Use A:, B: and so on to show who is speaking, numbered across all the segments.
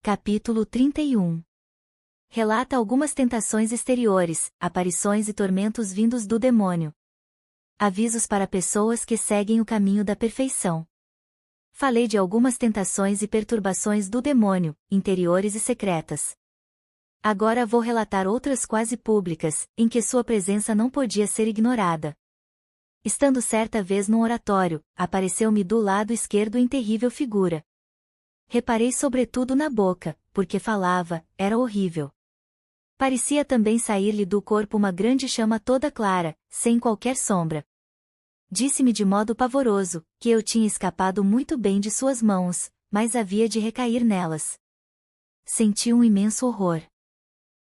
A: Capítulo 31. Relata algumas tentações exteriores, aparições e tormentos vindos do demônio. Avisos para pessoas que seguem o caminho da perfeição. Falei de algumas tentações e perturbações do demônio, interiores e secretas. Agora vou relatar outras quase públicas, em que sua presença não podia ser ignorada. Estando certa vez num oratório, apareceu-me do lado esquerdo em terrível figura. Reparei sobretudo na boca, porque falava, era horrível. Parecia também sair-lhe do corpo uma grande chama toda clara, sem qualquer sombra. Disse-me de modo pavoroso, que eu tinha escapado muito bem de suas mãos, mas havia de recair nelas. Senti um imenso horror.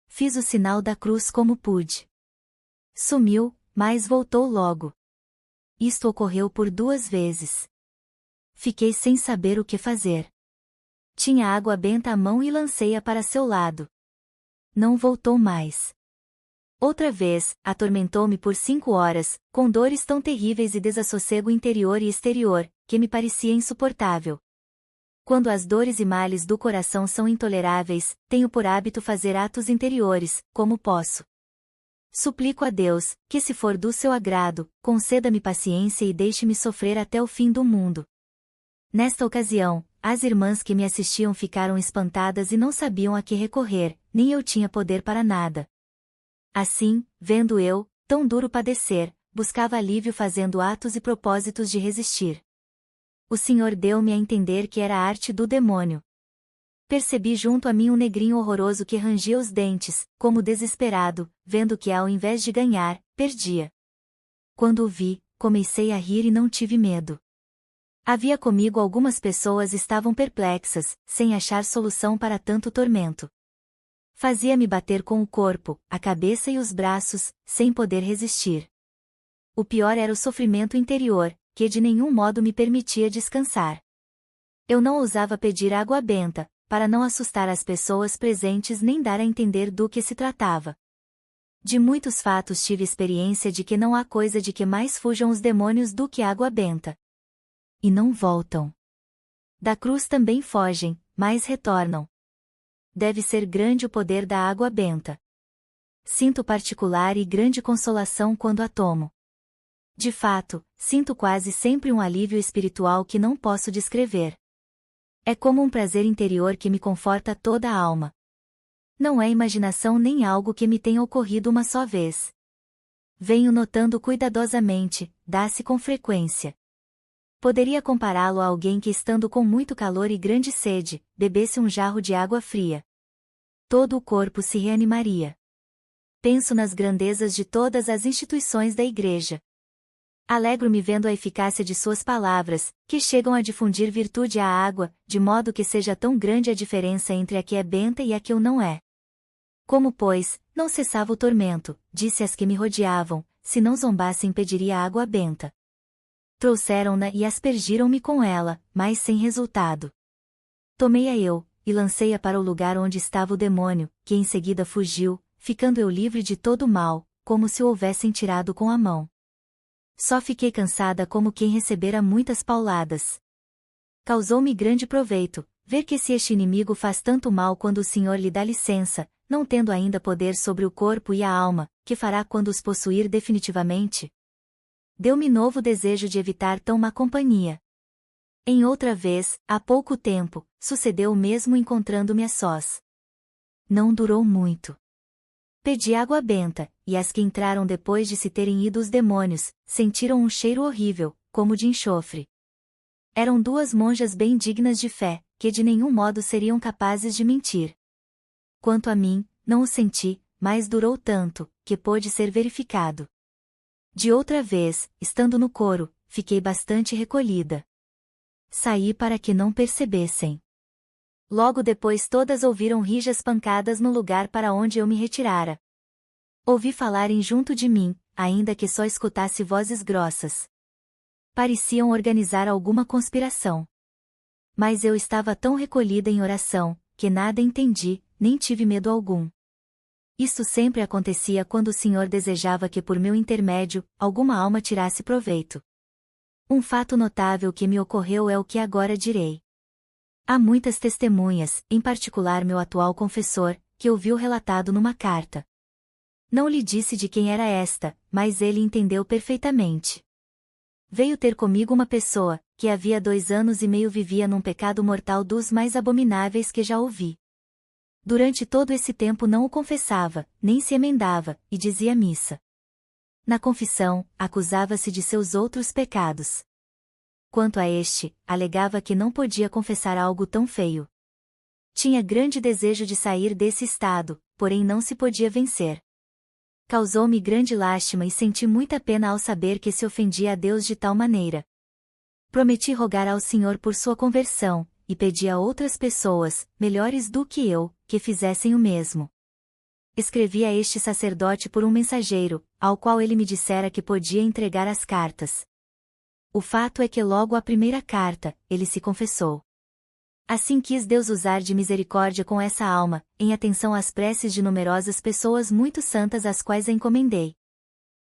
A: Fiz o sinal da cruz como pude. Sumiu, mas voltou logo. Isto ocorreu por 2 vezes. Fiquei sem saber o que fazer. Tinha água benta à mão e lancei-a para seu lado. Não voltou mais. Outra vez, atormentou-me por 5 horas, com dores tão terríveis e desassossego interior e exterior, que me parecia insuportável. Quando as dores e males do coração são intoleráveis, tenho por hábito fazer atos interiores, como posso. Suplico a Deus, que se for do seu agrado, conceda-me paciência e deixe-me sofrer até o fim do mundo. Nesta ocasião, as irmãs que me assistiam ficaram espantadas e não sabiam a que recorrer, nem eu tinha poder para nada. Assim, vendo eu, tão duro padecer, buscava alívio fazendo atos e propósitos de resistir. O Senhor deu-me a entender que era a arte do demônio. Percebi junto a mim um negrinho horroroso que rangia os dentes, como desesperado, vendo que ao invés de ganhar, perdia. Quando o vi, comecei a rir e não tive medo. Havia comigo algumas pessoas estavam perplexas, sem achar solução para tanto tormento. Fazia-me bater com o corpo, a cabeça e os braços, sem poder resistir. O pior era o sofrimento interior, que de nenhum modo me permitia descansar. Eu não ousava pedir água benta, para não assustar as pessoas presentes nem dar a entender do que se tratava. De muitos fatos tive experiência de que não há coisa de que mais fujam os demônios do que água benta. E não voltam. Da cruz também fogem, mas retornam. Deve ser grande o poder da água benta. Sinto particular e grande consolação quando a tomo. De fato, sinto quase sempre um alívio espiritual que não posso descrever. É como um prazer interior que me conforta toda a alma. Não é imaginação nem algo que me tenha ocorrido uma só vez. Venho notando cuidadosamente, dá-se com frequência. Poderia compará-lo a alguém que estando com muito calor e grande sede, bebesse um jarro de água fria. Todo o corpo se reanimaria. Penso nas grandezas de todas as instituições da Igreja. Alegro-me vendo a eficácia de suas palavras, que chegam a difundir virtude à água, de modo que seja tão grande a diferença entre a que é benta e a que o não é. Como, pois, não cessava o tormento, disse às que me rodeavam, se não zombassem pediria água benta. Trouxeram-na e aspergiram-me com ela, mas sem resultado. Tomei-a eu, e lancei-a para o lugar onde estava o demônio, que em seguida fugiu, ficando eu livre de todo o mal, como se o houvessem tirado com a mão. Só fiquei cansada como quem recebera muitas pauladas. Causou-me grande proveito, ver que se este inimigo faz tanto mal quando o Senhor lhe dá licença, não tendo ainda poder sobre o corpo e a alma, que fará quando os possuir definitivamente? Deu-me novo desejo de evitar tão má companhia. Em outra vez, há pouco tempo, sucedeu o mesmo encontrando-me a sós. Não durou muito. Pedi água benta, e as que entraram depois de se terem ido os demônios, sentiram um cheiro horrível, como de enxofre. Eram 2 monjas bem dignas de fé, que de nenhum modo seriam capazes de mentir. Quanto a mim, não o senti, mas durou tanto, que pôde ser verificado. De outra vez, estando no coro, fiquei bastante recolhida. Saí para que não percebessem. Logo depois todas ouviram rijas pancadas no lugar para onde eu me retirara. Ouvi falarem junto de mim, ainda que só escutasse vozes grossas. Pareciam organizar alguma conspiração. Mas eu estava tão recolhida em oração, que nada entendi, nem tive medo algum. Isto sempre acontecia quando o Senhor desejava que por meu intermédio, alguma alma tirasse proveito. Um fato notável que me ocorreu é o que agora direi. Há muitas testemunhas, em particular meu atual confessor, que ouviu relatado numa carta. Não lhe disse de quem era esta, mas ele entendeu perfeitamente. Veio ter comigo uma pessoa, que havia 2 anos e meio vivia num pecado mortal dos mais abomináveis que já ouvi. Durante todo esse tempo não o confessava, nem se emendava, e dizia missa. Na confissão, acusava-se de seus outros pecados. Quanto a este, alegava que não podia confessar algo tão feio. Tinha grande desejo de sair desse estado, porém não se podia vencer. Causou-me grande lástima e senti muita pena ao saber que se ofendia a Deus de tal maneira. Prometi rogar ao Senhor por sua conversão, e pedi a outras pessoas, melhores do que eu, que fizessem o mesmo. Escrevi a este sacerdote por um mensageiro, ao qual ele me dissera que podia entregar as cartas. O fato é que logo à primeira carta, ele se confessou. Assim quis Deus usar de misericórdia com essa alma, em atenção às preces de numerosas pessoas muito santas às quais a encomendei.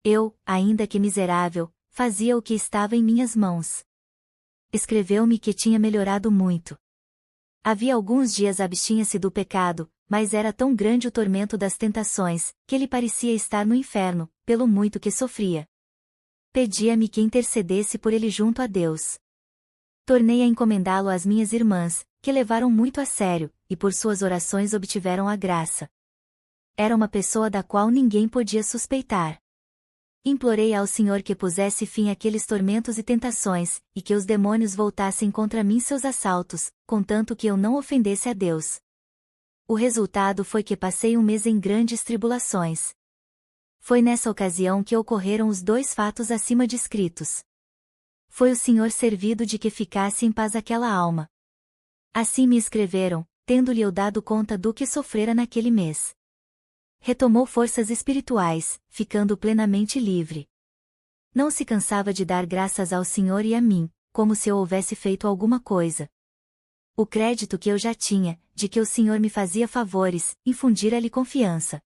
A: Eu, ainda que miserável, fazia o que estava em minhas mãos. Escreveu-me que tinha melhorado muito. Havia alguns dias abstinha-se do pecado, mas era tão grande o tormento das tentações, que ele parecia estar no inferno, pelo muito que sofria. Pedia-me que intercedesse por ele junto a Deus. Tornei a encomendá-lo às minhas irmãs, que levaram muito a sério, e por suas orações obtiveram a graça. Era uma pessoa da qual ninguém podia suspeitar. Implorei ao Senhor que pusesse fim àqueles tormentos e tentações, e que os demônios voltassem contra mim seus assaltos, contanto que eu não ofendesse a Deus. O resultado foi que passei um mês em grandes tribulações. Foi nessa ocasião que ocorreram os 2 fatos acima descritos. Foi o Senhor servido de que ficasse em paz aquela alma. Assim me escreveram, tendo-lhe eu dado conta do que sofrera naquele mês. Retomou forças espirituais, ficando plenamente livre. Não se cansava de dar graças ao Senhor e a mim, como se eu houvesse feito alguma coisa. O crédito que eu já tinha, de que o Senhor me fazia favores, infundira-lhe confiança.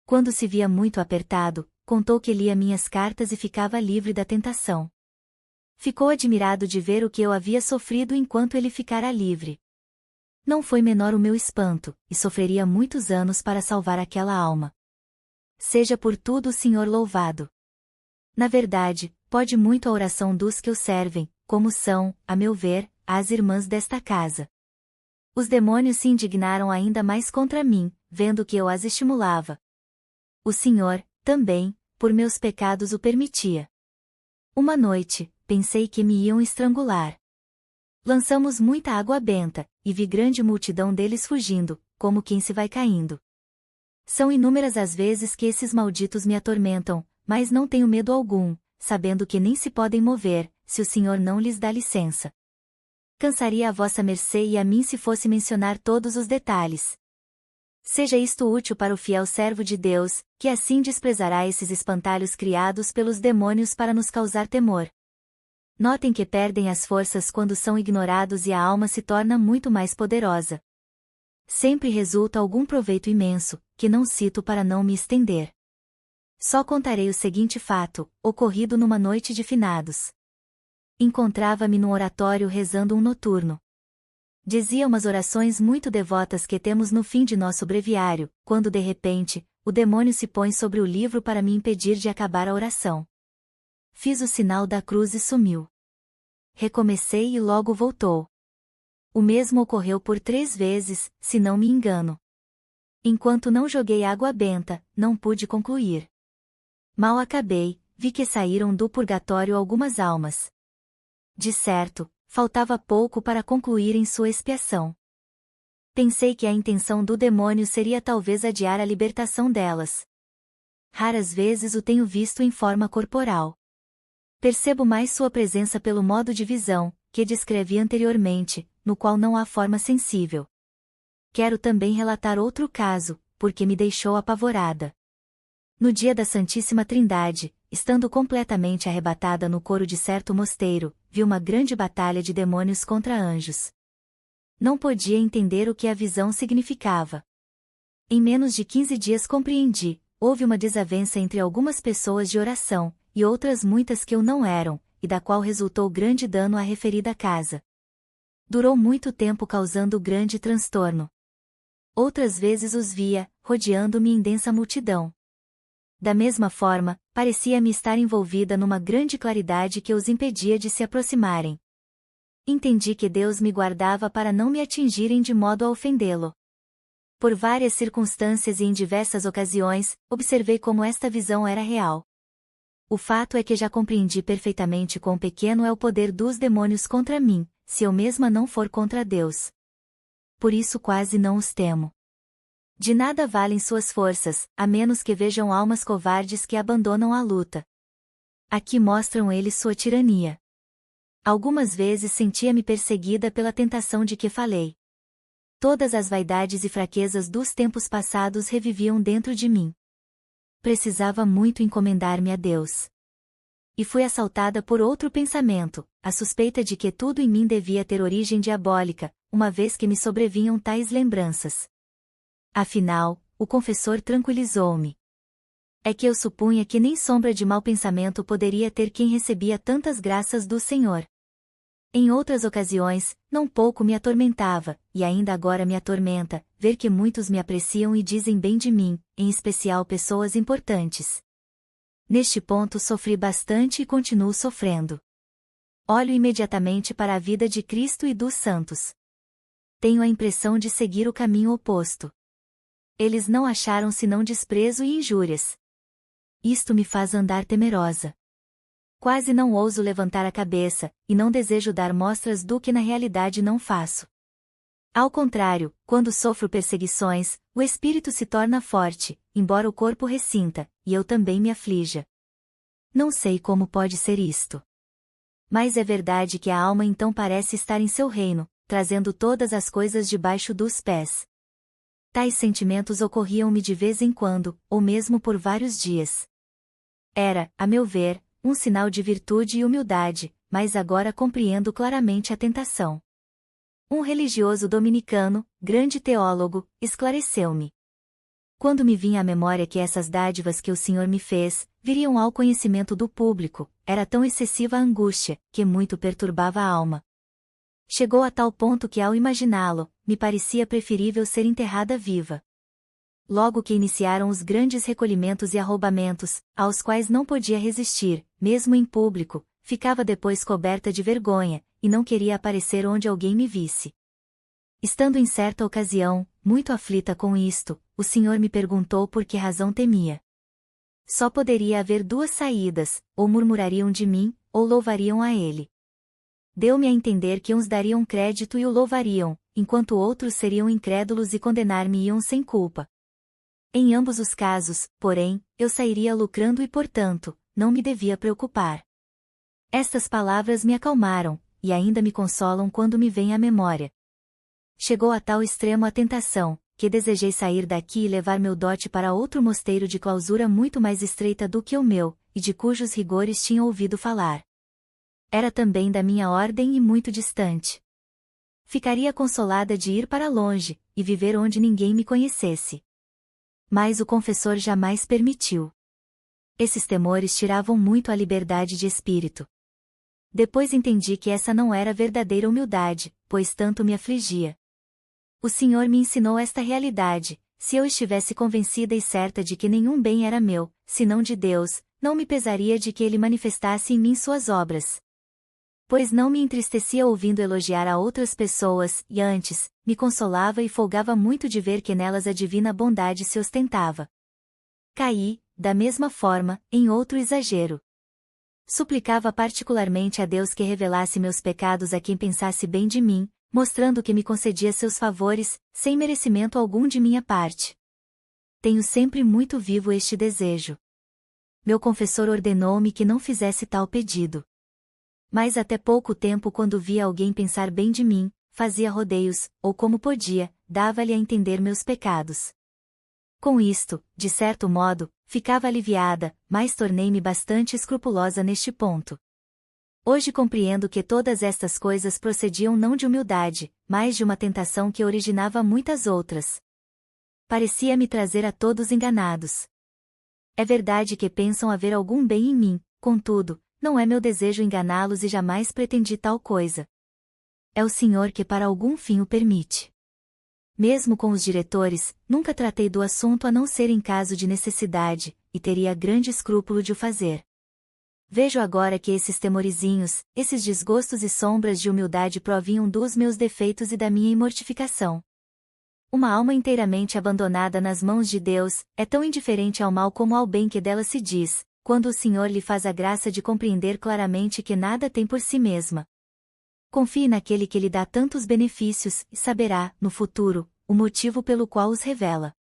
A: Quando se via muito apertado, contou que lia minhas cartas e ficava livre da tentação. Ficou admirado de ver o que eu havia sofrido enquanto ele ficara livre. Não foi menor o meu espanto, e sofreria muitos anos para salvar aquela alma. Seja por tudo o Senhor louvado. Na verdade, pode muito a oração dos que o servem, como são, a meu ver, as irmãs desta casa. Os demônios se indignaram ainda mais contra mim, vendo que eu as estimulava. O Senhor, também, por meus pecados o permitia. Uma noite, pensei que me iam estrangular. Lançamos muita água benta, e vi grande multidão deles fugindo, como quem se vai caindo. São inúmeras as vezes que esses malditos me atormentam, mas não tenho medo algum, sabendo que nem se podem mover, se o Senhor não lhes dá licença. Cansaria a vossa mercê e a mim se fosse mencionar todos os detalhes. Seja isto útil para o fiel servo de Deus, que assim desprezará esses espantalhos criados pelos demônios para nos causar temor. Notem que perdem as forças quando são ignorados e a alma se torna muito mais poderosa. Sempre resulta algum proveito imenso, que não cito para não me estender. Só contarei o seguinte fato, ocorrido numa noite de finados. Encontrava-me no oratório rezando um noturno. Dizia umas orações muito devotas que temos no fim de nosso breviário, quando de repente, o demônio se põe sobre o livro para me impedir de acabar a oração. Fiz o sinal da cruz e sumiu. Recomecei e logo voltou. O mesmo ocorreu por 3 vezes, se não me engano. Enquanto não joguei água benta, não pude concluir. Mal acabei, vi que saíram do purgatório algumas almas. De certo, faltava pouco para concluir em sua expiação. Pensei que a intenção do demônio seria talvez adiar a libertação delas. Raras vezes o tenho visto em forma corporal. Percebo mais sua presença pelo modo de visão, que descrevi anteriormente, no qual não há forma sensível. Quero também relatar outro caso, porque me deixou apavorada. No dia da Santíssima Trindade, estando completamente arrebatada no coro de certo mosteiro, vi uma grande batalha de demônios contra anjos. Não podia entender o que a visão significava. Em menos de 15 dias compreendi, houve uma desavença entre algumas pessoas de oração, e outras muitas que o não eram, e da qual resultou grande dano à referida casa. Durou muito tempo causando grande transtorno. Outras vezes os via, rodeando-me em densa multidão. Da mesma forma, parecia-me estar envolvida numa grande claridade que os impedia de se aproximarem. Entendi que Deus me guardava para não me atingirem de modo a ofendê-lo. Por várias circunstâncias e em diversas ocasiões, observei como esta visão era real. O fato é que já compreendi perfeitamente quão pequeno é o poder dos demônios contra mim, se eu mesma não for contra Deus. Por isso quase não os temo. De nada valem suas forças, a menos que vejam almas covardes que abandonam a luta. Aqui mostram eles sua tirania. Algumas vezes sentia-me perseguida pela tentação de que falei. Todas as vaidades e fraquezas dos tempos passados reviviam dentro de mim. Precisava muito encomendar-me a Deus. E fui assaltada por outro pensamento, a suspeita de que tudo em mim devia ter origem diabólica, uma vez que me sobrevinham tais lembranças. Afinal, o confessor tranquilizou-me. É que eu supunha que nem sombra de mau pensamento poderia ter quem recebia tantas graças do Senhor. Em outras ocasiões, não pouco me atormentava, e ainda agora me atormenta, ver que muitos me apreciam e dizem bem de mim, em especial pessoas importantes. Neste ponto sofri bastante e continuo sofrendo. Olho imediatamente para a vida de Cristo e dos santos. Tenho a impressão de seguir o caminho oposto. Eles não acharam senão desprezo e injúrias. Isto me faz andar temerosa. Quase não ouso levantar a cabeça, e não desejo dar mostras do que na realidade não faço. Ao contrário, quando sofro perseguições, o espírito se torna forte, embora o corpo ressinta, e eu também me aflija. Não sei como pode ser isto. Mas é verdade que a alma então parece estar em seu reino, trazendo todas as coisas debaixo dos pés. Tais sentimentos ocorriam-me de vez em quando, ou mesmo por vários dias. Era, a meu ver, um sinal de virtude e humildade, mas agora compreendo claramente a tentação. Um religioso dominicano, grande teólogo, esclareceu-me. Quando me vinha à memória que essas dádivas que o Senhor me fez, viriam ao conhecimento do público, era tão excessiva a angústia, que muito perturbava a alma. Chegou a tal ponto que ao imaginá-lo, me parecia preferível ser enterrada viva. Logo que iniciaram os grandes recolhimentos e arrombamentos, aos quais não podia resistir, mesmo em público, ficava depois coberta de vergonha, e não queria aparecer onde alguém me visse. Estando em certa ocasião, muito aflita com isto, o Senhor me perguntou por que razão temia. Só poderia haver duas saídas, ou murmurariam de mim, ou louvariam a Ele. Deu-me a entender que uns dariam crédito e o louvariam, enquanto outros seriam incrédulos e condenar-me-iam sem culpa. Em ambos os casos, porém, eu sairia lucrando e portanto, não me devia preocupar. Estas palavras me acalmaram, e ainda me consolam quando me vem à memória. Chegou a tal extremo a tentação, que desejei sair daqui e levar meu dote para outro mosteiro de clausura muito mais estreita do que o meu, e de cujos rigores tinha ouvido falar. Era também da minha ordem e muito distante. Ficaria consolada de ir para longe, e viver onde ninguém me conhecesse. Mas o confessor jamais permitiu. Esses temores tiravam muito a liberdade de espírito. Depois entendi que essa não era verdadeira humildade, pois tanto me afligia. O Senhor me ensinou esta realidade: se eu estivesse convencida e certa de que nenhum bem era meu, senão de Deus, não me pesaria de que Ele manifestasse em mim suas obras. Pois não me entristecia ouvindo elogiar a outras pessoas, e antes, me consolava e folgava muito de ver que nelas a divina bondade se ostentava. Caí, da mesma forma, em outro exagero. Suplicava particularmente a Deus que revelasse meus pecados a quem pensasse bem de mim, mostrando que me concedia seus favores, sem merecimento algum de minha parte. Tenho sempre muito vivo este desejo. Meu confessor ordenou-me que não fizesse tal pedido. Mas até pouco tempo, quando via alguém pensar bem de mim, fazia rodeios, ou como podia, dava-lhe a entender meus pecados. Com isto, de certo modo, ficava aliviada, mas tornei-me bastante escrupulosa neste ponto. Hoje compreendo que todas estas coisas procediam não de humildade, mas de uma tentação que originava muitas outras. Parecia-me trazer a todos enganados. É verdade que pensam haver algum bem em mim, contudo, não é meu desejo enganá-los e jamais pretendi tal coisa. é o Senhor que para algum fim o permite. Mesmo com os diretores, nunca tratei do assunto a não ser em caso de necessidade, e teria grande escrúpulo de o fazer. Vejo agora que esses temorizinhos, esses desgostos e sombras de humildade provinham dos meus defeitos e da minha imortificação. Uma alma inteiramente abandonada nas mãos de Deus, é tão indiferente ao mal como ao bem que dela se diz, quando o Senhor lhe faz a graça de compreender claramente que nada tem por si mesma. Confie naquele que lhe dá tantos benefícios, e saberá, no futuro, o motivo pelo qual os revela.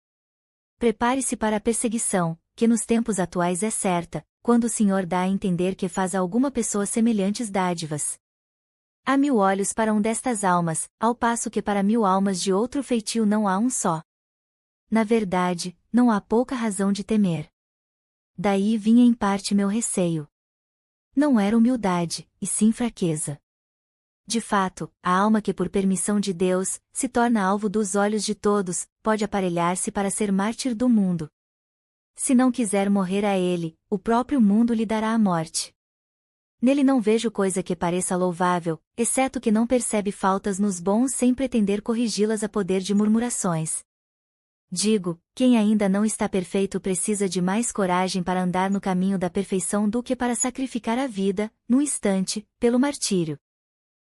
A: Prepare-se para a perseguição, que nos tempos atuais é certa, quando o Senhor dá a entender que faz a alguma pessoa semelhantes dádivas. Há 1000 olhos para um destas almas, ao passo que para 1000 almas de outro feitio não há um só. Na verdade, não há pouca razão de temer. Daí vinha em parte meu receio. Não era humildade, e sim fraqueza. De fato, a alma que por permissão de Deus, se torna alvo dos olhos de todos, pode aparelhar-se para ser mártir do mundo. Se não quiser morrer a ele, o próprio mundo lhe dará a morte. Nele não vejo coisa que pareça louvável, exceto que não percebe faltas nos bons sem pretender corrigi-las a poder de murmurações. Digo, quem ainda não está perfeito precisa de mais coragem para andar no caminho da perfeição do que para sacrificar a vida, num instante, pelo martírio.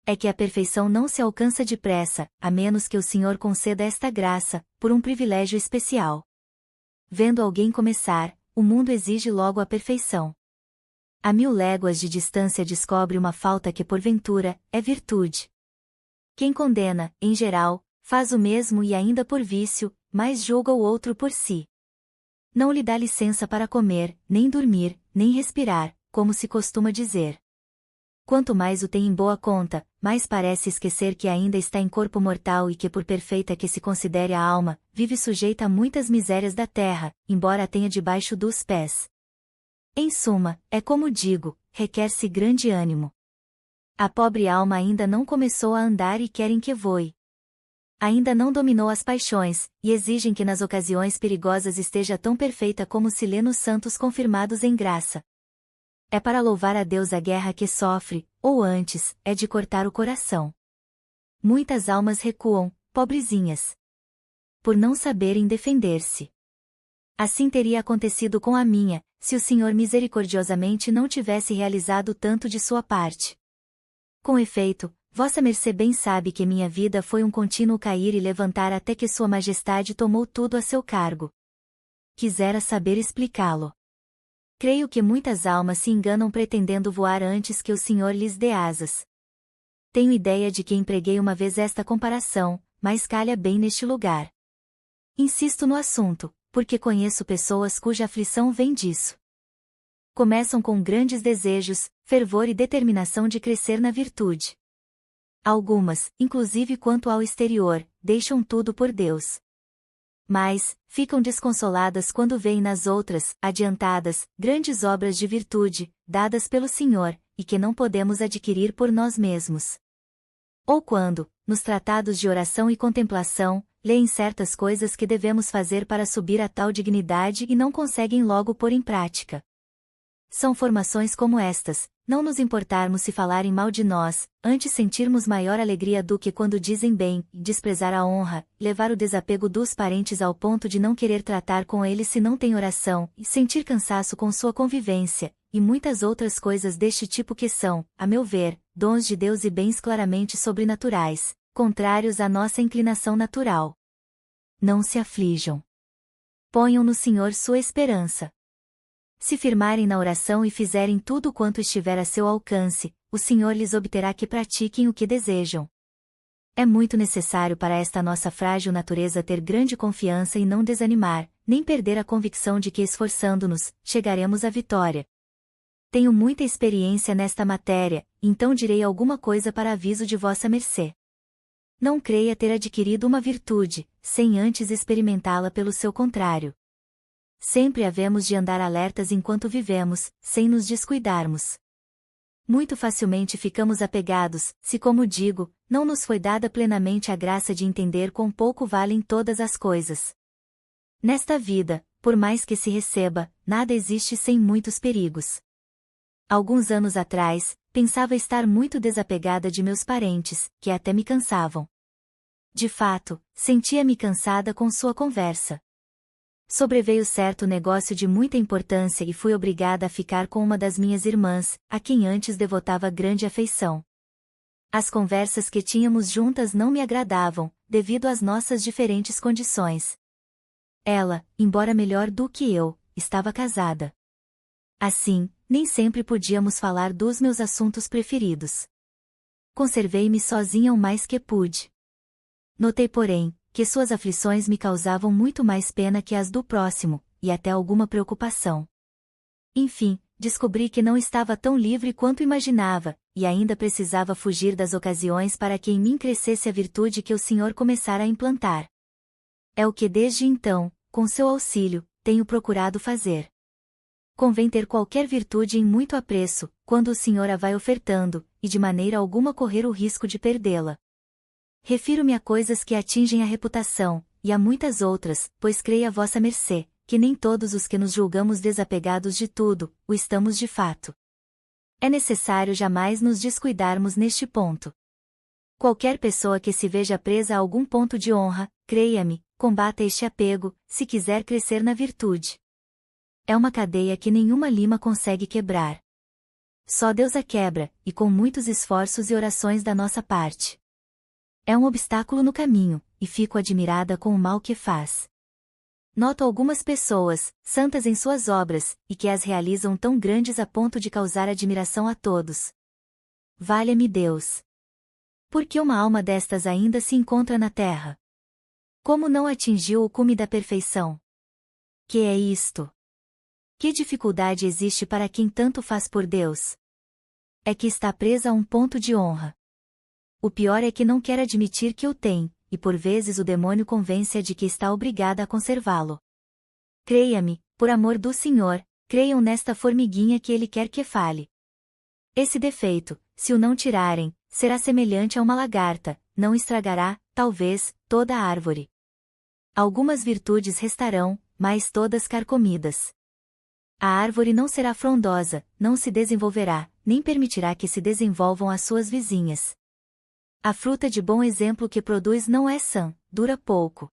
A: É que a perfeição não se alcança depressa, a menos que o Senhor conceda esta graça, por um privilégio especial. Vendo alguém começar, o mundo exige logo a perfeição. A 1000 léguas de distância descobre uma falta que porventura, é virtude. Quem condena, em geral, faz o mesmo e ainda por vício, mas julga o outro por si. Não lhe dá licença para comer, nem dormir, nem respirar, como se costuma dizer. Quanto mais o tem em boa conta, mais parece esquecer que ainda está em corpo mortal e que por perfeita que se considere a alma, vive sujeita a muitas misérias da terra, embora a tenha debaixo dos pés. Em suma, é como digo, requer-se grande ânimo. A pobre alma ainda não começou a andar e querem que voe. Ainda não dominou as paixões, e exigem que nas ocasiões perigosas esteja tão perfeita como se lê nos santos confirmados em graça. É para louvar a Deus a guerra que sofre, ou antes, é de cortar o coração. Muitas almas recuam, pobrezinhas, por não saberem defender-se. Assim teria acontecido com a minha, se o Senhor misericordiosamente não tivesse realizado tanto de sua parte. Com efeito, vossa mercê bem sabe que minha vida foi um contínuo cair e levantar até que sua majestade tomou tudo a seu cargo. Quisera saber explicá-lo. Creio que muitas almas se enganam pretendendo voar antes que o Senhor lhes dê asas. Tenho ideia de que empreguei uma vez esta comparação, mas calha bem neste lugar. Insisto no assunto, porque conheço pessoas cuja aflição vem disso. Começam com grandes desejos, fervor e determinação de crescer na virtude. Algumas, inclusive quanto ao exterior, deixam tudo por Deus. Mas, ficam desconsoladas quando veem nas outras, adiantadas, grandes obras de virtude, dadas pelo Senhor, e que não podemos adquirir por nós mesmos. Ou quando, nos tratados de oração e contemplação, leem certas coisas que devemos fazer para subir a tal dignidade e não conseguem logo pôr em prática. São formações como estas, não nos importarmos se falarem mal de nós, antes sentirmos maior alegria do que quando dizem bem, desprezar a honra, levar o desapego dos parentes ao ponto de não querer tratar com eles se não tem oração, e sentir cansaço com sua convivência, e muitas outras coisas deste tipo que são, a meu ver, dons de Deus e bens claramente sobrenaturais, contrários à nossa inclinação natural. Não se aflijam. Ponham no Senhor sua esperança. Se firmarem na oração e fizerem tudo quanto estiver a seu alcance, o Senhor lhes obterá que pratiquem o que desejam. É muito necessário para esta nossa frágil natureza ter grande confiança e não desanimar, nem perder a convicção de que esforçando-nos, chegaremos à vitória. Tenho muita experiência nesta matéria, então direi alguma coisa para aviso de vossa mercê. Não creia ter adquirido uma virtude, sem antes experimentá-la pelo seu contrário. Sempre havemos de andar alertas enquanto vivemos, sem nos descuidarmos. Muito facilmente ficamos apegados, se como digo, não nos foi dada plenamente a graça de entender quão pouco valem todas as coisas. Nesta vida, por mais que se receba, nada existe sem muitos perigos. Alguns anos atrás, pensava estar muito desapegada de meus parentes, que até me cansavam. De fato, sentia-me cansada com sua conversa. Sobreveio certo negócio de muita importância e fui obrigada a ficar com uma das minhas irmãs, a quem antes devotava grande afeição. As conversas que tínhamos juntas não me agradavam, devido às nossas diferentes condições. Ela, embora melhor do que eu, estava casada. Assim, nem sempre podíamos falar dos meus assuntos preferidos. Conservei-me sozinha o mais que pude. Notei, porém, que suas aflições me causavam muito mais pena que as do próximo, e até alguma preocupação. Enfim, descobri que não estava tão livre quanto imaginava, e ainda precisava fugir das ocasiões para que em mim crescesse a virtude que o Senhor começara a implantar. É o que desde então, com seu auxílio, tenho procurado fazer. Convém ter qualquer virtude em muito apreço, quando o Senhor a vai ofertando, e de maneira alguma correr o risco de perdê-la. Refiro-me a coisas que atingem a reputação, e a muitas outras, pois creio a vossa mercê, que nem todos os que nos julgamos desapegados de tudo, o estamos de fato. É necessário jamais nos descuidarmos neste ponto. Qualquer pessoa que se veja presa a algum ponto de honra, creia-me, combata este apego, se quiser crescer na virtude. É uma cadeia que nenhuma lima consegue quebrar. Só Deus a quebra, e com muitos esforços e orações da nossa parte. É um obstáculo no caminho, e fico admirada com o mal que faz. Noto algumas pessoas, santas em suas obras, e que as realizam tão grandes a ponto de causar admiração a todos. Valha-me Deus! Por que uma alma destas ainda se encontra na terra? Como não atingiu o cume da perfeição? Que é isto? Que dificuldade existe para quem tanto faz por Deus? É que está presa a um ponto de honra. O pior é que não quer admitir que o tem, e por vezes o demônio convence-a de que está obrigada a conservá-lo. Creia-me, por amor do Senhor, creiam nesta formiguinha que ele quer que fale. Esse defeito, se o não tirarem, será semelhante a uma lagarta, não estragará, talvez, toda a árvore. Algumas virtudes restarão, mas todas carcomidas. A árvore não será frondosa, não se desenvolverá, nem permitirá que se desenvolvam as suas vizinhas. A fruta de bom exemplo que produz não é sã, dura pouco.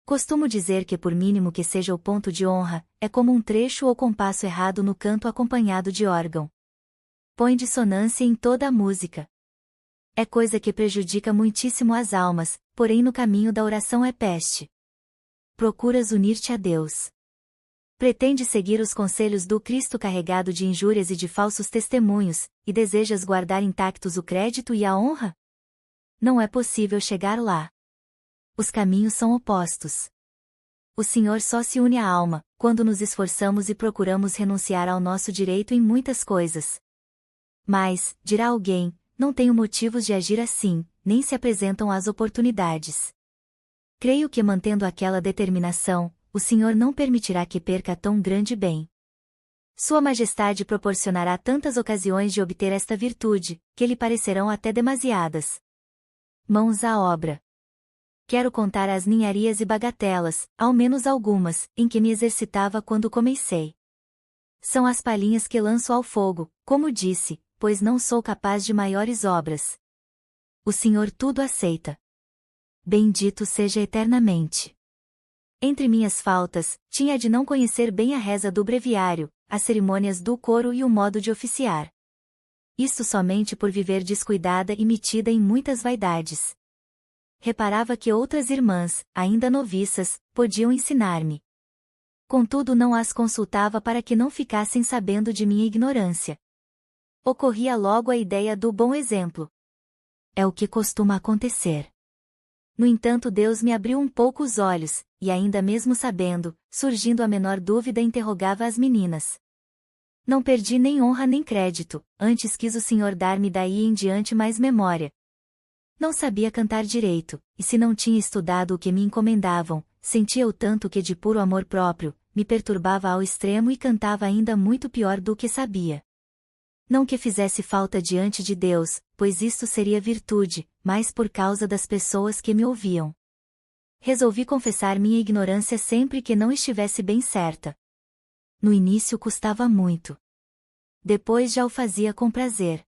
A: Costumo dizer que por mínimo que seja o ponto de honra, é como um trecho ou compasso errado no canto acompanhado de órgão. Põe dissonância em toda a música. É coisa que prejudica muitíssimo as almas, porém no caminho da oração é peste. Procuras unir-te a Deus. Pretende seguir os conselhos do Cristo carregado de injúrias e de falsos testemunhos, e desejas guardar intactos o crédito e a honra? Não é possível chegar lá. Os caminhos são opostos. O Senhor só se une à alma, quando nos esforçamos e procuramos renunciar ao nosso direito em muitas coisas. Mas, dirá alguém, não tenho motivos de agir assim, nem se apresentam as oportunidades. Creio que mantendo aquela determinação, o Senhor não permitirá que perca tão grande bem. Sua Majestade proporcionará tantas ocasiões de obter esta virtude, que lhe parecerão até demasiadas. Mãos à obra. Quero contar as ninharias e bagatelas, ao menos algumas, em que me exercitava quando comecei. São as palhinhas que lanço ao fogo, como disse, pois não sou capaz de maiores obras. O Senhor tudo aceita. Bendito seja eternamente. Entre minhas faltas, tinha de não conhecer bem a reza do breviário, as cerimônias do coro e o modo de oficiar. Isto somente por viver descuidada e metida em muitas vaidades. Reparava que outras irmãs, ainda noviças, podiam ensinar-me. Contudo não as consultava para que não ficassem sabendo de minha ignorância. Ocorria logo a ideia do bom exemplo. É o que costuma acontecer. No entanto Deus me abriu um pouco os olhos, e ainda mesmo sabendo, surgindo a menor dúvida interrogava as meninas. Não perdi nem honra nem crédito, antes quis o Senhor dar-me daí em diante mais memória. Não sabia cantar direito, e se não tinha estudado o que me encomendavam, sentia-o tanto que de puro amor próprio, me perturbava ao extremo e cantava ainda muito pior do que sabia. Não que fizesse falta diante de Deus, pois isto seria virtude, mas por causa das pessoas que me ouviam. Resolvi confessar minha ignorância sempre que não estivesse bem certa. No início custava muito. Depois já o fazia com prazer.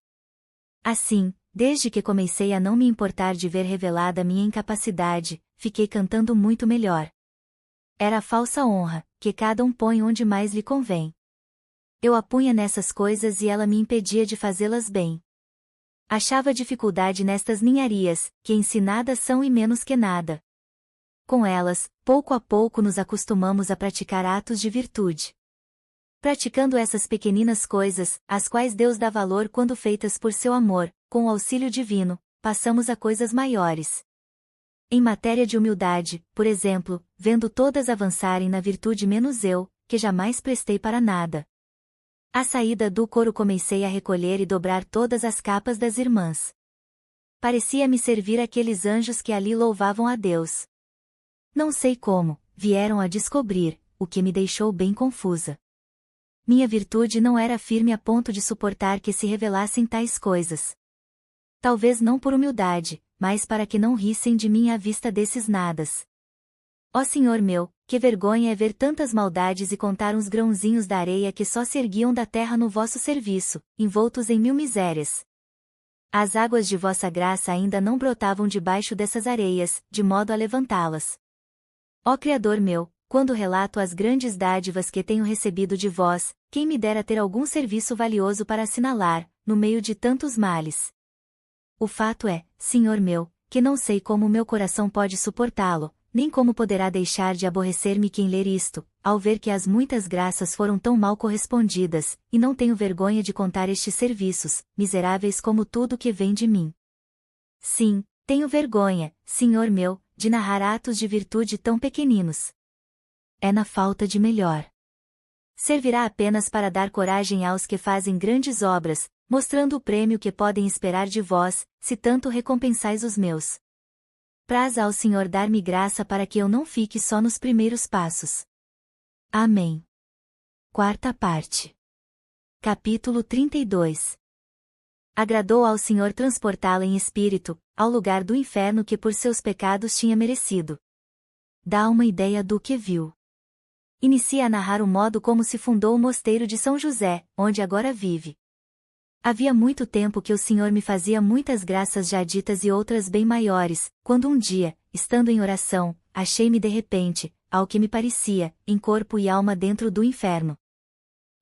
A: Assim, desde que comecei a não me importar de ver revelada minha incapacidade, fiquei cantando muito melhor. Era a falsa honra, que cada um põe onde mais lhe convém. Eu a punha nessas coisas e ela me impedia de fazê-las bem. Achava dificuldade nestas ninharias, que em si nada são e menos que nada. Com elas, pouco a pouco nos acostumamos a praticar atos de virtude. Praticando essas pequeninas coisas, às quais Deus dá valor quando feitas por seu amor, com o auxílio divino, passamos a coisas maiores. Em matéria de humildade, por exemplo, vendo todas avançarem na virtude menos eu, que jamais prestei para nada. À saída do coro comecei a recolher e dobrar todas as capas das irmãs. Parecia-me servir aqueles anjos que ali louvavam a Deus. Não sei como, vieram a descobrir, o que me deixou bem confusa. Minha virtude não era firme a ponto de suportar que se revelassem tais coisas. Talvez não por humildade, mas para que não rissem de mim à vista desses nadas. Ó Senhor meu, que vergonha é ver tantas maldades e contar uns grãozinhos da areia que só se erguiam da terra no vosso serviço, envoltos em 1000 misérias. As águas de vossa graça ainda não brotavam debaixo dessas areias, de modo a levantá-las. Ó Criador meu, quando relato as grandes dádivas que tenho recebido de vós, quem me dera ter algum serviço valioso para assinalar, no meio de tantos males. O fato é, Senhor meu, que não sei como o meu coração pode suportá-lo, nem como poderá deixar de aborrecer-me quem ler isto, ao ver que as muitas graças foram tão mal correspondidas, e não tenho vergonha de contar estes serviços, miseráveis como tudo que vem de mim. Sim, tenho vergonha, Senhor meu, de narrar atos de virtude tão pequeninos. É na falta de melhor. Servirá apenas para dar coragem aos que fazem grandes obras, mostrando o prêmio que podem esperar de vós, se tanto recompensais os meus. Praza ao Senhor dar-me graça para que eu não fique só nos primeiros passos. Amém. Quarta parte. Capítulo 32. Agradou ao Senhor transportá-la em espírito, ao lugar do inferno que por seus pecados tinha merecido. Dá uma ideia do que viu. Inicia a narrar o modo como se fundou o mosteiro de São José, onde agora vive. Havia muito tempo que o Senhor me fazia muitas graças já ditas e outras bem maiores, quando um dia, estando em oração, achei-me de repente, ao que me parecia, em corpo e alma dentro do inferno.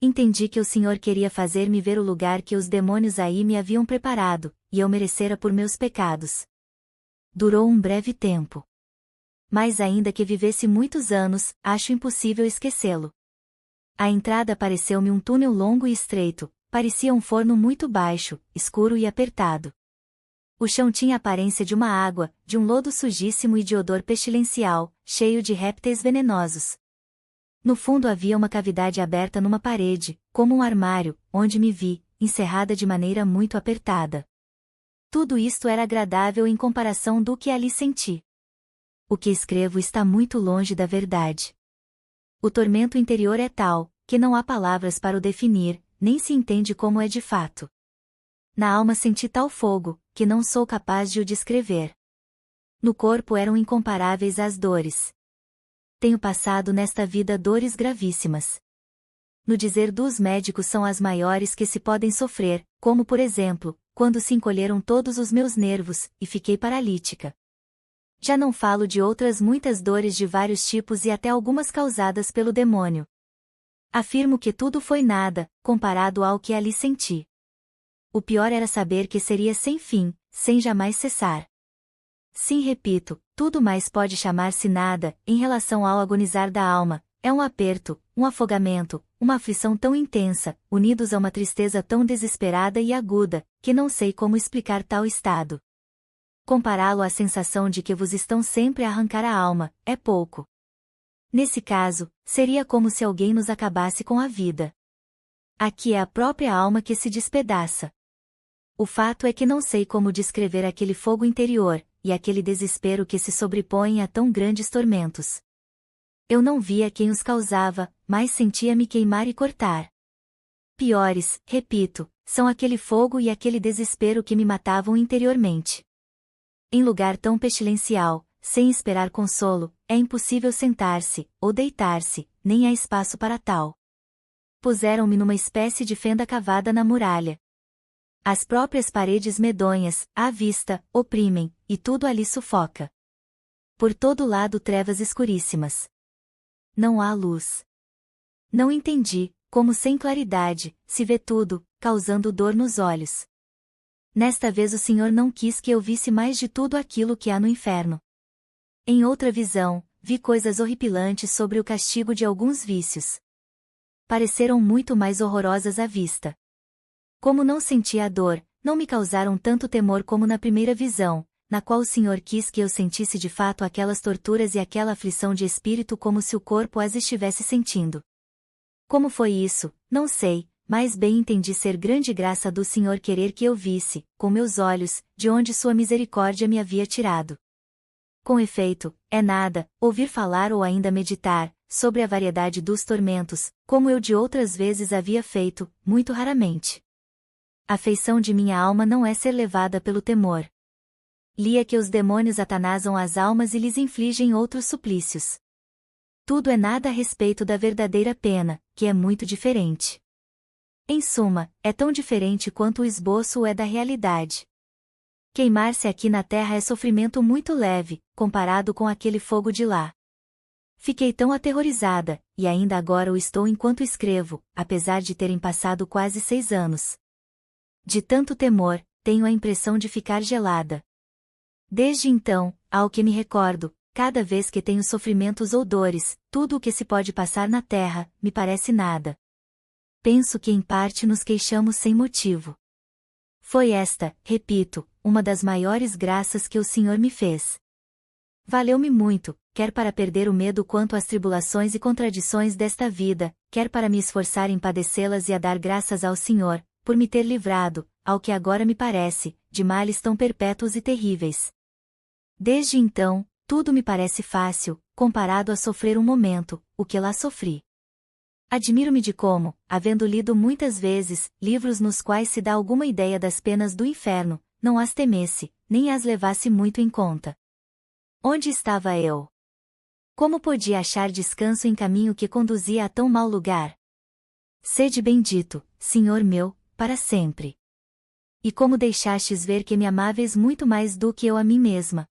A: Entendi que o Senhor queria fazer-me ver o lugar que os demônios aí me haviam preparado, e eu merecera por meus pecados. Durou um breve tempo. Mas ainda que vivesse muitos anos, acho impossível esquecê-lo. A entrada pareceu-me um túnel longo e estreito, parecia um forno muito baixo, escuro e apertado. O chão tinha a aparência de uma água, de um lodo sujíssimo e de odor pestilencial, cheio de répteis venenosos. No fundo havia uma cavidade aberta numa parede, como um armário, onde me vi, encerrada de maneira muito apertada. Tudo isto era agradável em comparação do que ali senti. O que escrevo está muito longe da verdade. O tormento interior é tal, que não há palavras para o definir, nem se entende como é de fato. Na alma senti tal fogo, que não sou capaz de o descrever. No corpo eram incomparáveis as dores. Tenho passado nesta vida dores gravíssimas. No dizer dos médicos são as maiores que se podem sofrer, como por exemplo, quando se encolheram todos os meus nervos, e fiquei paralítica. Já não falo de outras muitas dores de vários tipos e até algumas causadas pelo demônio. Afirmo que tudo foi nada, comparado ao que ali senti. O pior era saber que seria sem fim, sem jamais cessar. Sim, repito, tudo mais pode chamar-se nada, em relação ao agonizar da alma, é um aperto, um afogamento, uma aflição tão intensa, unidos a uma tristeza tão desesperada e aguda, que não sei como explicar tal estado. Compará-lo à sensação de que vos estão sempre a arrancar a alma, é pouco. Nesse caso, seria como se alguém nos acabasse com a vida. Aqui é a própria alma que se despedaça. O fato é que não sei como descrever aquele fogo interior, e aquele desespero que se sobrepõe a tão grandes tormentos. Eu não via quem os causava, mas sentia-me queimar e cortar. Piores, repito, são aquele fogo e aquele desespero que me matavam interiormente. Em lugar tão pestilencial, sem esperar consolo, é impossível sentar-se, ou deitar-se, nem há espaço para tal. Puseram-me numa espécie de fenda cavada na muralha. As próprias paredes medonhas, à vista, oprimem, e tudo ali sufoca. Por todo lado trevas escuríssimas. Não há luz. Não entendi, como sem claridade, se vê tudo, causando dor nos olhos. Nesta vez o Senhor não quis que eu visse mais de tudo aquilo que há no inferno. Em outra visão, vi coisas horripilantes sobre o castigo de alguns vícios. Pareceram muito mais horrorosas à vista. Como não sentia a dor, não me causaram tanto temor como na primeira visão, na qual o Senhor quis que eu sentisse de fato aquelas torturas e aquela aflição de espírito como se o corpo as estivesse sentindo. Como foi isso, não sei, mas bem entendi ser grande graça do Senhor querer que eu visse, com meus olhos, de onde sua misericórdia me havia tirado. Com efeito, é nada, ouvir falar ou ainda meditar, sobre a variedade dos tormentos, como eu de outras vezes havia feito, muito raramente. A feição de minha alma não é ser levada pelo temor. Lia que os demônios atanasam as almas e lhes infligem outros suplícios. Tudo é nada a respeito da verdadeira pena, que é muito diferente. Em suma, é tão diferente quanto o esboço é da realidade. Queimar-se aqui na terra é sofrimento muito leve, comparado com aquele fogo de lá. Fiquei tão aterrorizada, e ainda agora o estou enquanto escrevo, apesar de terem passado quase 6 anos. De tanto temor, tenho a impressão de ficar gelada. Desde então, ao que me recordo, cada vez que tenho sofrimentos ou dores, tudo o que se pode passar na terra, me parece nada. Penso que em parte nos queixamos sem motivo. Foi esta, repito, uma das maiores graças que o Senhor me fez. Valeu-me muito, quer para perder o medo quanto às tribulações e contradições desta vida, quer para me esforçar em padecê-las e a dar graças ao Senhor, por me ter livrado, ao que agora me parece, de males tão perpétuos e terríveis. Desde então, tudo me parece fácil, comparado a sofrer um momento, o que lá sofri. Admiro-me de como, havendo lido muitas vezes, livros nos quais se dá alguma ideia das penas do inferno, não as temesse, nem as levasse muito em conta. Onde estava eu? Como podia achar descanso em caminho que conduzia a tão mau lugar? Sede bendito, Senhor meu, para sempre. E como deixastes ver que me amáveis muito mais do que eu a mim mesma.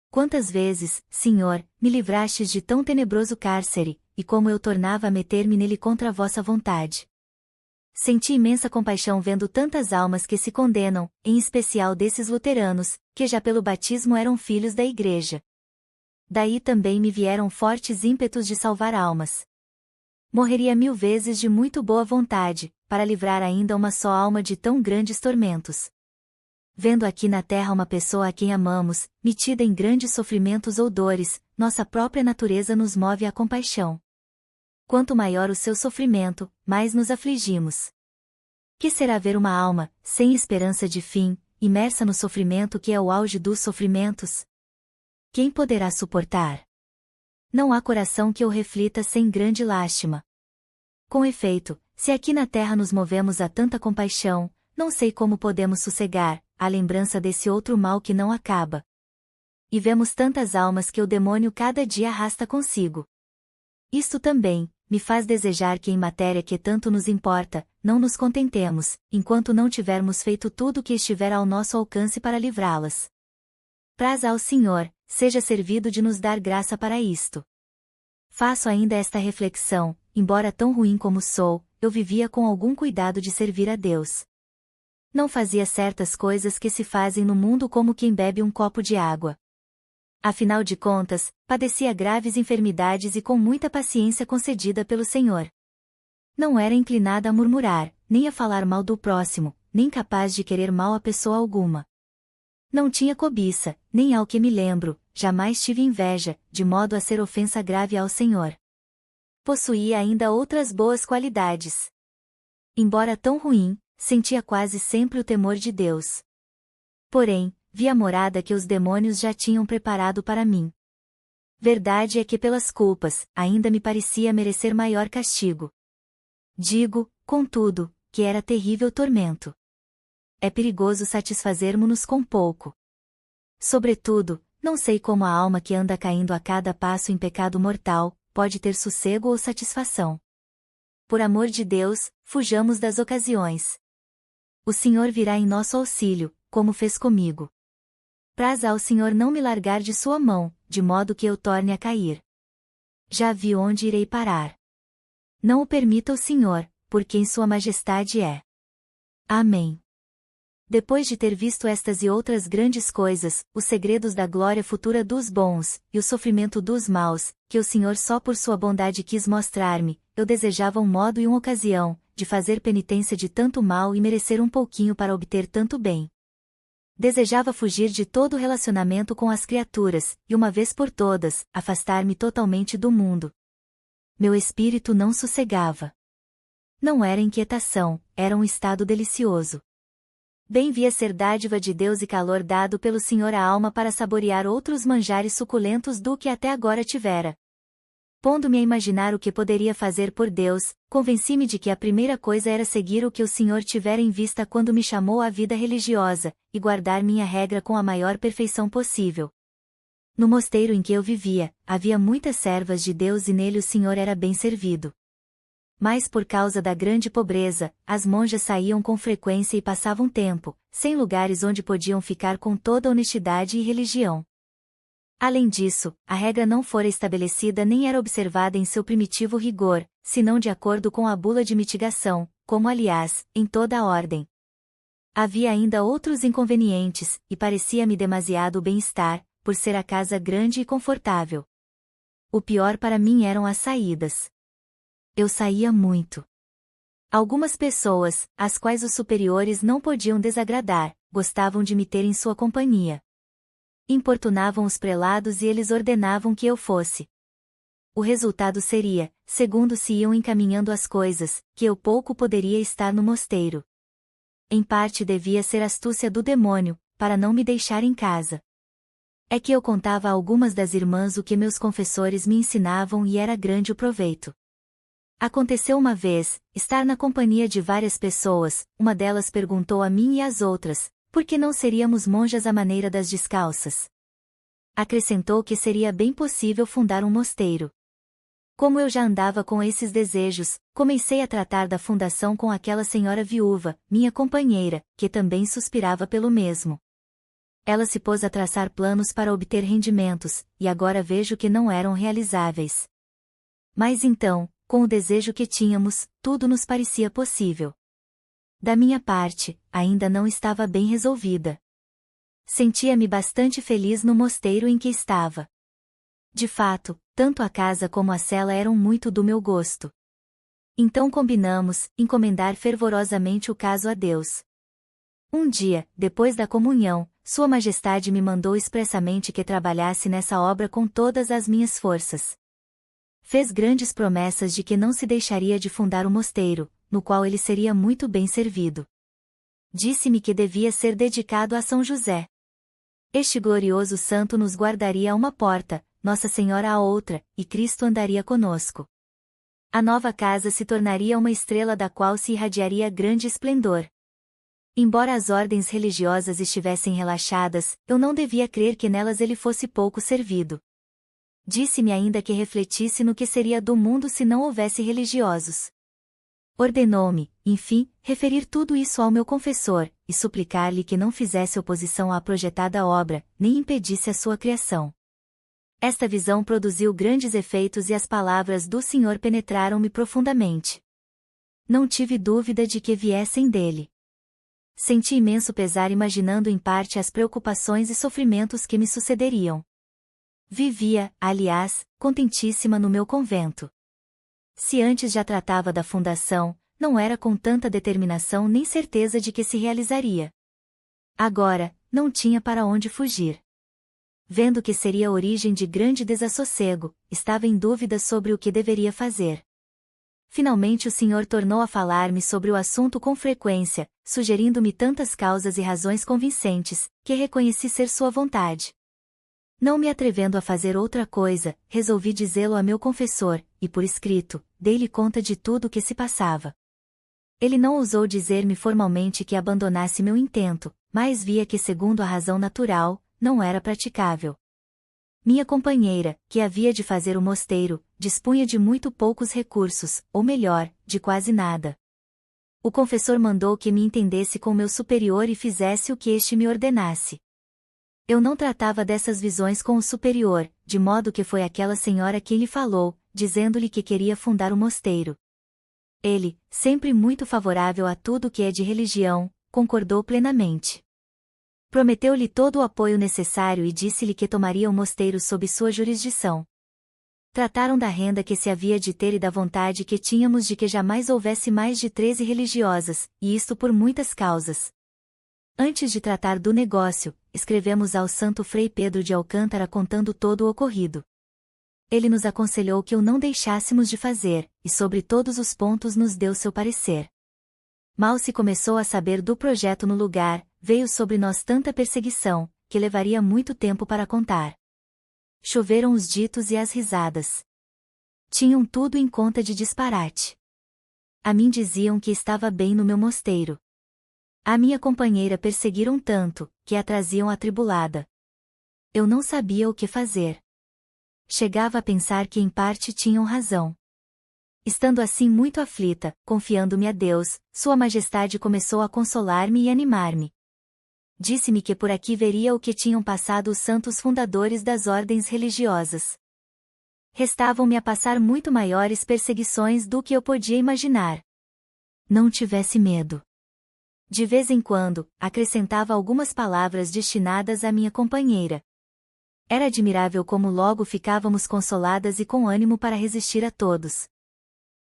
A: Quantas vezes, Senhor, me livrastes de tão tenebroso cárcere, e como eu tornava a meter-me nele contra a vossa vontade. Senti imensa compaixão vendo tantas almas que se condenam, em especial desses luteranos, que já pelo batismo eram filhos da Igreja. Daí também me vieram fortes ímpetos de salvar almas. Morreria 1000 vezes de muito boa vontade, para livrar ainda uma só alma de tão grandes tormentos. Vendo aqui na terra uma pessoa a quem amamos, metida em grandes sofrimentos ou dores, nossa própria natureza nos move à compaixão. Quanto maior o seu sofrimento, mais nos afligimos. Que será ver uma alma, sem esperança de fim, imersa no sofrimento que é o auge dos sofrimentos? Quem poderá suportar? Não há coração que o reflita sem grande lástima. Com efeito, se aqui na terra nos movemos a tanta compaixão, não sei como podemos sossegar, à lembrança desse outro mal que não acaba. E vemos tantas almas que o demônio cada dia arrasta consigo. Isto também me faz desejar que em matéria que tanto nos importa, não nos contentemos, enquanto não tivermos feito tudo o que estiver ao nosso alcance para livrá-las. Praza ao Senhor, seja servido de nos dar graça para isto. Faço ainda esta reflexão, embora tão ruim como sou, eu vivia com algum cuidado de servir a Deus. Não fazia certas coisas que se fazem no mundo como quem bebe um copo de água. Afinal de contas, padecia graves enfermidades e com muita paciência concedida pelo Senhor. Não era inclinada a murmurar, nem a falar mal do próximo, nem capaz de querer mal a pessoa alguma. Não tinha cobiça, nem ao que me lembro, jamais tive inveja, de modo a ser ofensa grave ao Senhor. Possuía ainda outras boas qualidades. Embora tão ruim, sentia quase sempre o temor de Deus. Porém, vi a morada que os demônios já tinham preparado para mim. Verdade é que pelas culpas, ainda me parecia merecer maior castigo. Digo, contudo, que era terrível tormento. É perigoso satisfazermo-nos com pouco. Sobretudo, não sei como a alma que anda caindo a cada passo em pecado mortal, pode ter sossego ou satisfação. Por amor de Deus, fujamos das ocasiões. O Senhor virá em nosso auxílio, como fez comigo. Praza ao Senhor não me largar de sua mão, de modo que eu torne a cair. Já vi onde irei parar. Não o permita o Senhor, por quem sua majestade é. Amém. Depois de ter visto estas e outras grandes coisas, os segredos da glória futura dos bons, e o sofrimento dos maus, que o Senhor só por sua bondade quis mostrar-me, eu desejava um modo e uma ocasião, de fazer penitência de tanto mal e merecer um pouquinho para obter tanto bem. Desejava fugir de todo relacionamento com as criaturas, e uma vez por todas, afastar-me totalmente do mundo. Meu espírito não sossegava. Não era inquietação, era um estado delicioso. Bem via ser dádiva de Deus e calor dado pelo Senhor à alma para saborear outros manjares suculentos do que até agora tivera. Pondo-me a imaginar o que poderia fazer por Deus, convenci-me de que a primeira coisa era seguir o que o Senhor tivera em vista quando me chamou à vida religiosa, e guardar minha regra com a maior perfeição possível. No mosteiro em que eu vivia, havia muitas servas de Deus e nele o Senhor era bem servido. Mas por causa da grande pobreza, as monjas saíam com frequência e passavam tempo, sem lugares onde podiam ficar com toda honestidade e religião. Além disso, a regra não fora estabelecida nem era observada em seu primitivo rigor, senão de acordo com a bula de mitigação, como aliás, em toda a ordem. Havia ainda outros inconvenientes, e parecia-me demasiado o bem-estar, por ser a casa grande e confortável. O pior para mim eram as saídas. Eu saía muito. Algumas pessoas, às quais os superiores não podiam desagradar, gostavam de me ter em sua companhia. Importunavam os prelados e eles ordenavam que eu fosse. O resultado seria, segundo se iam encaminhando as coisas, que eu pouco poderia estar no mosteiro. Em parte devia ser astúcia do demônio, para não me deixar em casa. É que eu contava a algumas das irmãs o que meus confessores me ensinavam e era grande o proveito. Aconteceu uma vez, estar na companhia de várias pessoas, uma delas perguntou a mim e às outras, por que não seríamos monjas à maneira das descalças? Acrescentou que seria bem possível fundar um mosteiro. Como eu já andava com esses desejos, comecei a tratar da fundação com aquela senhora viúva, minha companheira, que também suspirava pelo mesmo. Ela se pôs a traçar planos para obter rendimentos, e agora vejo que não eram realizáveis. Mas então, com o desejo que tínhamos, tudo nos parecia possível. Da minha parte, ainda não estava bem resolvida. Sentia-me bastante feliz no mosteiro em que estava. De fato, tanto a casa como a cela eram muito do meu gosto. Então combinamos, encomendar fervorosamente o caso a Deus. Um dia, depois da comunhão, Sua Majestade me mandou expressamente que trabalhasse nessa obra com todas as minhas forças. Fez grandes promessas de que não se deixaria de fundar o mosteiro, no qual ele seria muito bem servido. Disse-me que devia ser dedicado a São José. Este glorioso santo nos guardaria a uma porta, Nossa Senhora a outra, e Cristo andaria conosco. A nova casa se tornaria uma estrela da qual se irradiaria grande esplendor. Embora as ordens religiosas estivessem relaxadas, eu não devia crer que nelas ele fosse pouco servido. Disse-me ainda que refletisse no que seria do mundo se não houvesse religiosos. Ordenou-me, enfim, referir tudo isso ao meu confessor, e suplicar-lhe que não fizesse oposição à projetada obra, nem impedisse a sua criação. Esta visão produziu grandes efeitos e as palavras do Senhor penetraram-me profundamente. Não tive dúvida de que viessem dele. Senti imenso pesar imaginando em parte as preocupações e sofrimentos que me sucederiam. Vivia, aliás, contentíssima no meu convento. Se antes já tratava da fundação, não era com tanta determinação nem certeza de que se realizaria. Agora, não tinha para onde fugir. Vendo que seria a origem de grande desassossego, estava em dúvida sobre o que deveria fazer. Finalmente o Senhor tornou a falar-me sobre o assunto com frequência, sugerindo-me tantas causas e razões convincentes, que reconheci ser sua vontade. Não me atrevendo a fazer outra coisa, resolvi dizê-lo a meu confessor, e por escrito, dei-lhe conta de tudo o que se passava. Ele não ousou dizer-me formalmente que abandonasse meu intento, mas via que segundo a razão natural, não era praticável. Minha companheira, que havia de fazer o mosteiro, dispunha de muito poucos recursos, ou melhor, de quase nada. O confessor mandou que me entendesse com meu superior e fizesse o que este me ordenasse. Eu não tratava dessas visões com o superior, de modo que foi aquela senhora quem lhe falou, dizendo-lhe que queria fundar o mosteiro. Ele, sempre muito favorável a tudo que é de religião, concordou plenamente. Prometeu-lhe todo o apoio necessário e disse-lhe que tomaria o mosteiro sob sua jurisdição. Trataram da renda que se havia de ter e da vontade que tínhamos de que jamais houvesse mais de 13 religiosas, e isto por muitas causas. Antes de tratar do negócio, escrevemos ao Santo Frei Pedro de Alcântara contando todo o ocorrido. Ele nos aconselhou que o não deixássemos de fazer, e sobre todos os pontos nos deu seu parecer. Mal se começou a saber do projeto no lugar, veio sobre nós tanta perseguição, que levaria muito tempo para contar. Choveram os ditos e as risadas. Tinham tudo em conta de disparate. A mim diziam que estava bem no meu mosteiro. A minha companheira perseguiram tanto, que a traziam atribulada. Eu não sabia o que fazer. Chegava a pensar que em parte tinham razão. Estando assim muito aflita, confiando-me a Deus, Sua Majestade começou a consolar-me e animar-me. Disse-me que por aqui veria o que tinham passado os santos fundadores das ordens religiosas. Restavam-me a passar muito maiores perseguições do que eu podia imaginar. Não tivesse medo. De vez em quando, acrescentava algumas palavras destinadas à minha companheira. Era admirável como logo ficávamos consoladas e com ânimo para resistir a todos.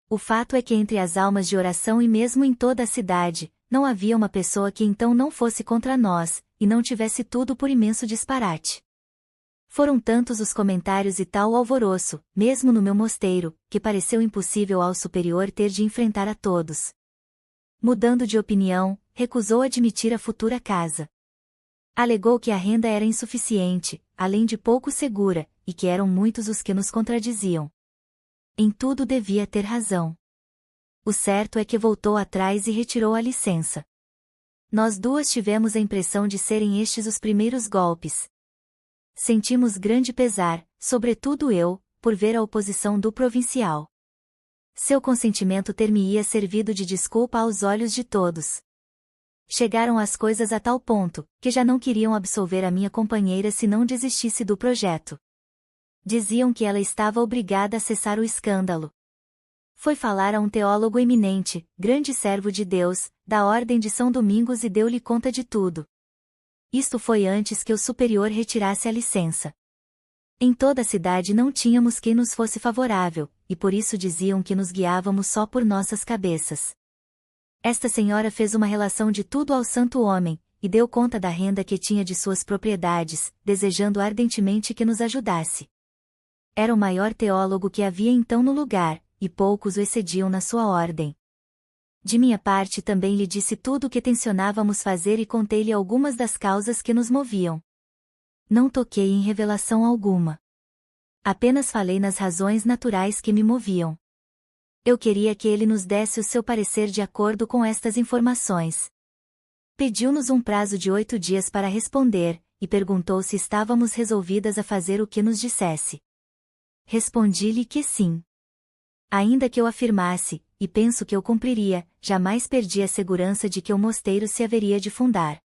A: O fato é que entre as almas de oração e mesmo em toda a cidade, não havia uma pessoa que então não fosse contra nós, e não tivesse tudo por imenso disparate. Foram tantos os comentários e tal o alvoroço, mesmo no meu mosteiro, que pareceu impossível ao superior ter de enfrentar a todos. Mudando de opinião, recusou admitir a futura casa. Alegou que a renda era insuficiente, além de pouco segura, e que eram muitos os que nos contradiziam. Em tudo devia ter razão. O certo é que voltou atrás e retirou a licença. Nós duas tivemos a impressão de serem estes os primeiros golpes. Sentimos grande pesar, sobretudo eu, por ver a oposição do provincial. Seu consentimento ter-me-ia servido de desculpa aos olhos de todos. Chegaram as coisas a tal ponto, que já não queriam absolver a minha companheira se não desistisse do projeto. Diziam que ela estava obrigada a cessar o escândalo. Foi falar a um teólogo eminente, grande servo de Deus, da Ordem de São Domingos e deu-lhe conta de tudo. Isto foi antes que o superior retirasse a licença. Em toda a cidade não tínhamos quem nos fosse favorável, e por isso diziam que nos guiávamos só por nossas cabeças. Esta senhora fez uma relação de tudo ao santo homem, e deu conta da renda que tinha de suas propriedades, desejando ardentemente que nos ajudasse. Era o maior teólogo que havia então no lugar, e poucos o excediam na sua ordem. De minha parte também lhe disse tudo o que tencionávamos fazer e contei-lhe algumas das causas que nos moviam. Não toquei em revelação alguma. Apenas falei nas razões naturais que me moviam. Eu queria que ele nos desse o seu parecer de acordo com estas informações. Pediu-nos um prazo de 8 dias para responder, e perguntou se estávamos resolvidas a fazer o que nos dissesse. Respondi-lhe que sim. Ainda que eu afirmasse, e penso que eu cumpriria, jamais perdi a segurança de que o mosteiro se haveria de fundar.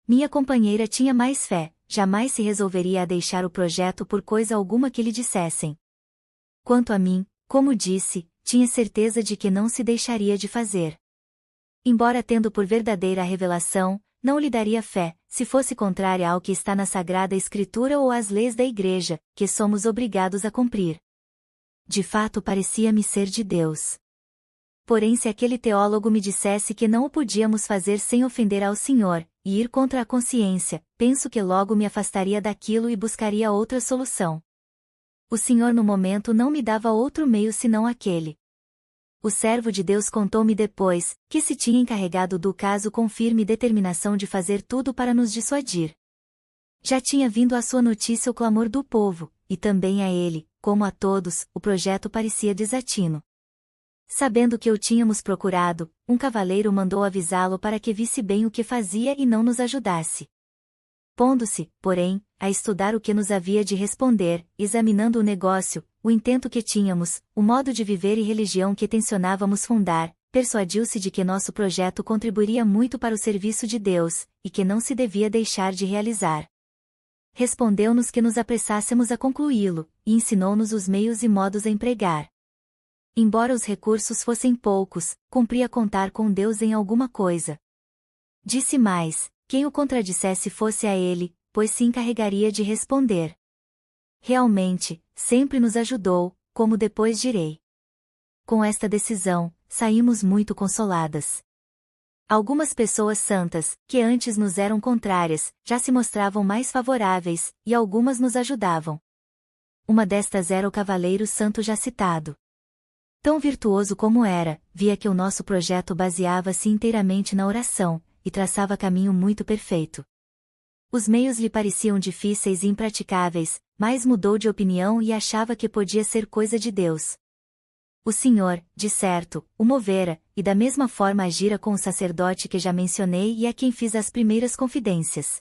A: Minha companheira tinha mais fé, jamais se resolveria a deixar o projeto por coisa alguma que lhe dissessem. Quanto a mim, como disse, tinha certeza de que não se deixaria de fazer. Embora tendo por verdadeira a revelação, não lhe daria fé, se fosse contrária ao que está na Sagrada Escritura ou às leis da Igreja, que somos obrigados a cumprir. De fato parecia-me ser de Deus. Porém se aquele teólogo me dissesse que não o podíamos fazer sem ofender ao Senhor, e ir contra a consciência, penso que logo me afastaria daquilo e buscaria outra solução. O Senhor no momento não me dava outro meio senão aquele. O servo de Deus contou-me depois, que se tinha encarregado do caso com firme determinação de fazer tudo para nos dissuadir. Já tinha vindo à sua notícia o clamor do povo, e também a ele, como a todos, o projeto parecia desatino. Sabendo que o tínhamos procurado, um cavaleiro mandou avisá-lo para que visse bem o que fazia e não nos ajudasse. Pondo-se, porém, a estudar o que nos havia de responder, examinando o negócio, o intento que tínhamos, o modo de viver e religião que tencionávamos fundar, persuadiu-se de que nosso projeto contribuiria muito para o serviço de Deus, e que não se devia deixar de realizar. Respondeu-nos que nos apressássemos a concluí-lo, e ensinou-nos os meios e modos a empregar. Embora os recursos fossem poucos, cumpria contar com Deus em alguma coisa. Disse mais, quem o contradissesse fosse a ele, pois se encarregaria de responder. Realmente, sempre nos ajudou, como depois direi. Com esta decisão, saímos muito consoladas. Algumas pessoas santas, que antes nos eram contrárias, já se mostravam mais favoráveis, e algumas nos ajudavam. Uma destas era o cavaleiro santo já citado. Tão virtuoso como era, via que o nosso projeto baseava-se inteiramente na oração, e traçava caminho muito perfeito. Os meios lhe pareciam difíceis e impraticáveis, mas mudou de opinião e achava que podia ser coisa de Deus. O Senhor, de certo, o movera, e da mesma forma agira com o sacerdote que já mencionei e a quem fiz as primeiras confidências.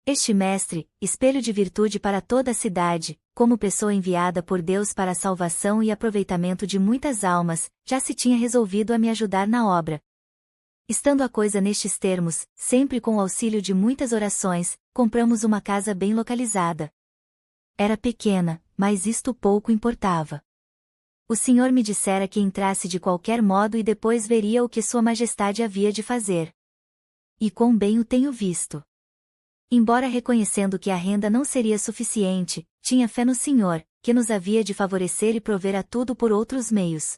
A: Este mestre, espelho de virtude para toda a cidade, como pessoa enviada por Deus para a salvação e aproveitamento de muitas almas, já se tinha resolvido a me ajudar na obra. Estando a coisa nestes termos, sempre com o auxílio de muitas orações, compramos uma casa bem localizada. Era pequena, mas isto pouco importava. O Senhor me dissera que entrasse de qualquer modo e depois veria o que Sua Majestade havia de fazer. E quão bem o tenho visto. Embora reconhecendo que a renda não seria suficiente, tinha fé no Senhor, que nos havia de favorecer e prover a tudo por outros meios.